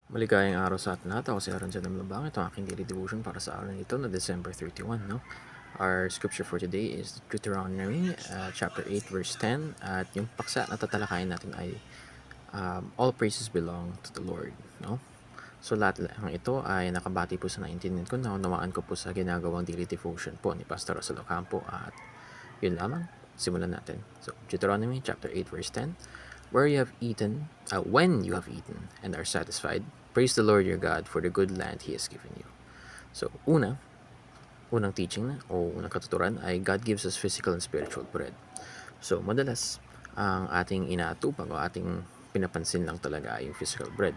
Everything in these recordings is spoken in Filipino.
Maligayang araw sa atin lahat. Ako si Aaron Zanam Labang. Ito ang aking daily devotion para sa araw nito na December 31. No? Our scripture for today is Deuteronomy chapter 8 verse 10. At yung paksa na tatalakayin natin ay all praises belong to the Lord. No? So lahat ng ito ay nakabati po sa naintindihan ko, naunawaan ko po sa ginagawang daily devotion po ni Pastor Rosalo Campo. At yun lamang, simulan natin. So Deuteronomy chapter 8 verse 10. When you have eaten and are satisfied, praise the Lord your God for the good land He has given you. So, unang teaching na o unang katuturan ay God gives us physical and spiritual bread. So, madalas ang ating inaatupag o ating pinapansin lang talaga ay yung physical bread.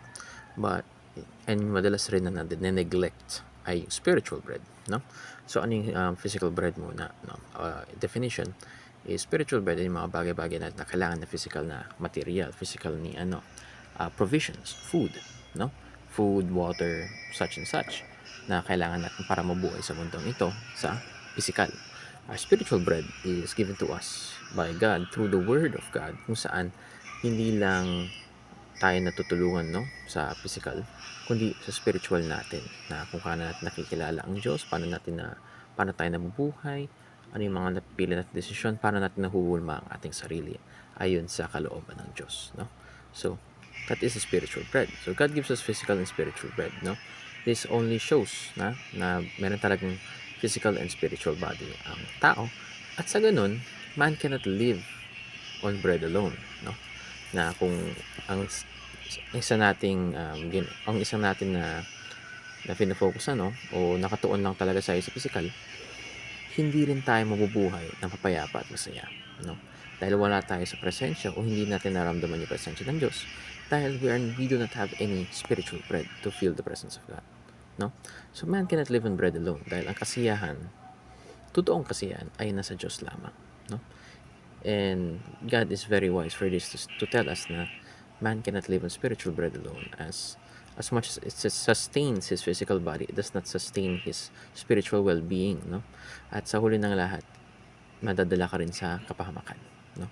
And madalas rin na neglect ay yung spiritual bread, no? So, ano yung physical bread muna, no? Definition is spiritual bread ay yung mga bagay-bagay na kailangan na physical na material, physical ni provisions, food, no? Food, water, such and such na kailangan natin para mabuhay sa mundong ito sa physical. Our spiritual bread is given to us by God through the Word of God, kung saan hindi lang tayo natutulungan, no, sa physical, kundi sa spiritual natin, na kung paano natin nakikilala ang Diyos, paano tayo nabubuhay, ano yung mga napipili natin desisyon, paano natin nahuhulma ang ating sarili ayon sa kalooban ng Diyos, no? So, that is the spiritual bread. So, God gives us physical and spiritual bread, no? This only shows na meron talagang physical and spiritual body ang tao. At sa ganun, man cannot live on bread alone, no? Na kung ang isa nating ang isang natin na fino-focus o nakatuon lang talaga sa physical, hindi rin tayo mabubuhay ng papayapa at masaya, no? Dahil wala tayo sa presensya o hindi natin naramdaman yung presensya ng Diyos, dahil we do not have any spiritual bread to feel the presence of God, no? So man cannot live on bread alone, dahil ang kasiyahan, totoong kasiyahan ay nasa Diyos lamang, no? And God is very wise for this to tell us na man cannot live on spiritual bread alone, as much as it sustains his physical body, it does not sustain his spiritual well-being, no? At sa huli ng lahat, madadala ka rin sa kapahamakan, no?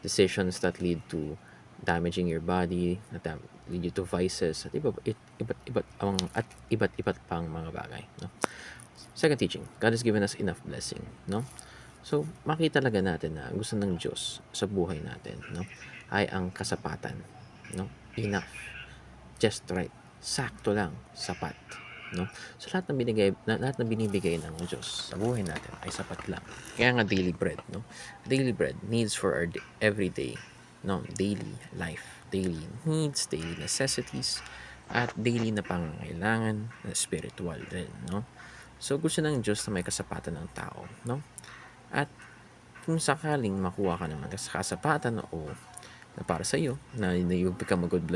Decisions that lead to damaging your body, that lead you to vices, at iba't pang mga bagay, no? Second teaching, God has given us enough blessing, no? So, makita talaga natin na gusto ng Diyos sa buhay natin, no, ay ang kasapatan, no? Enough, just right, sakto lang, sapat, no? So lahat ng binibigay ng Diyos sa buhay natin ay sapat lang. Kaya nga daily bread, no? Daily bread needs for our everyday, no, daily life, daily needs, daily necessities, at daily na pangangailangan na spiritual din, no? So gusto ng Diyos na may kasapatan ng tao, no? At kung sakaling makuha ka naman sa kasapatan o na para sa iyo, na you become a good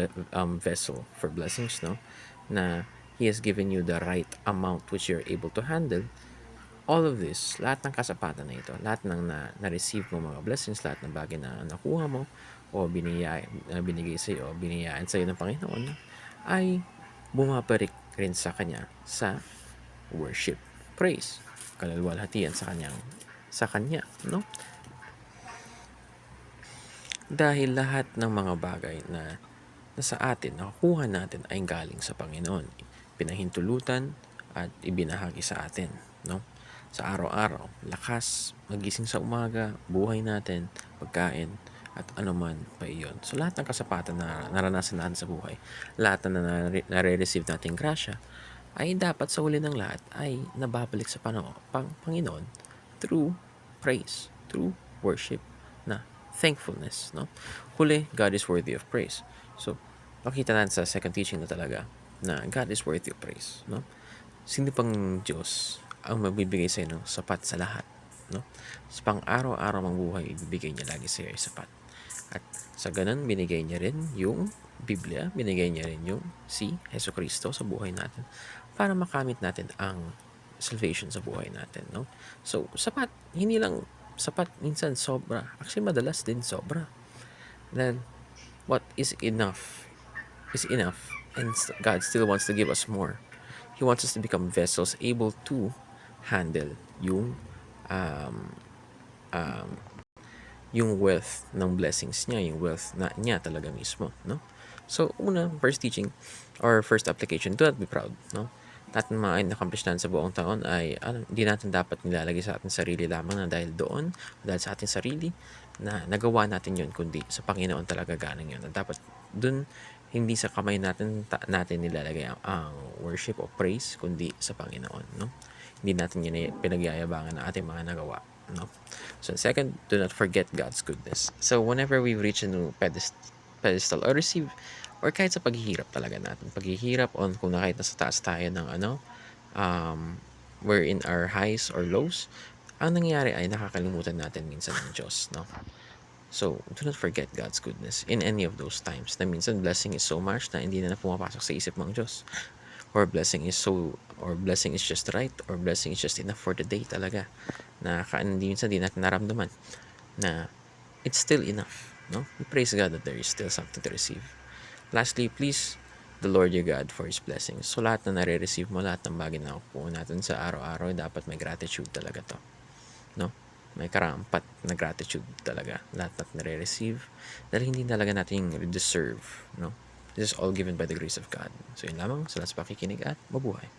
vessel for blessings, no? Na He has given you the right amount which you're able to handle. All of this, lahat ng kasapatan na ito, lahat ng na-receive mo mga blessings, lahat ng bagay na nakuha mo o binigay sa iyo o biniyayaan sa iyo ng Panginoon, ay bumabalik rin sa Kanya sa worship, praise, kalalwalhatian sa Kanya, no? Dahil lahat ng mga bagay na sa atin, nakukuha natin ay galing sa Panginoon. Pinahintulutan at ibinahagi sa atin, no? Sa araw-araw, lakas, magising sa umaga, buhay natin, pagkain, at anuman pa iyon. So lahat ng kasapatan na naranasan natin sa buhay, lahat na nare-receive nating grasya, ay dapat sa huli ng lahat ay nababalik sa Panginoon through praise, through worship, na thankfulness, no? Huli, God is worthy of praise. So, makita natin sa second teaching na talaga na God is worthy of praise, no? Sino pang Diyos ang magbibigay sa iyo ng sapat sa lahat, no? Sa pang-araw-araw mong buhay, ibibigay niya lagi sa iyo ay sapat. At sa ganun, binigay niya rin yung Biblia, binigay niya rin yung si Hesus Kristo sa buhay natin para makamit natin ang salvation sa buhay natin, no? So, sapat, hindi lang sapat, minsan sobra. Actually, madalas din sobra. Then, what is enough is enough, and God still wants to give us more. He wants us to become vessels able to handle yung wealth ng blessings niya, yung wealth na niya talaga mismo, no? So, first teaching, or first application, do not be proud, no? Lahat ng mga in-accomplish natin sa buong taon ay hindi natin dapat nilalagay sa ating sarili lamang na dahil doon, dahil sa ating sarili, na nagawa natin yun, kundi sa Panginoon talaga galing yun. At dapat dun, hindi sa kamay natin nilalagay ang worship o praise, kundi sa Panginoon, no? Hindi natin yun pinagyayabangan ng ating mga nagawa, no? So second, do not forget God's goodness. So whenever we reach a new pedestal or receive, or kahit sa paghihirap talaga natin, paghihirap on kung na kahit nasa taas tayo ng we're in our highs or lows, ang nangyayari ay nakakalimutan natin minsan ng Diyos, no? So, do not forget God's goodness in any of those times na minsan blessing is so much na hindi na pumapasok sa isip ng Diyos. Or blessing is just right, or blessing is just enough for the day talaga. Na minsan di natin naramdaman na it's still enough, no? We praise God that there is still something to receive. Lastly, please the Lord your God for His blessings. So, lahat na nare-receive mo, lahat ng bagay na nakukuha natin sa araw-araw, dapat may gratitude talaga to, no? May karampat na gratitude talaga lahat na nare-receive dahil hindi talaga natin deserve, no? This is all given by the grace of God. So yun lamang, salamat sa pakikinig at mabuhay.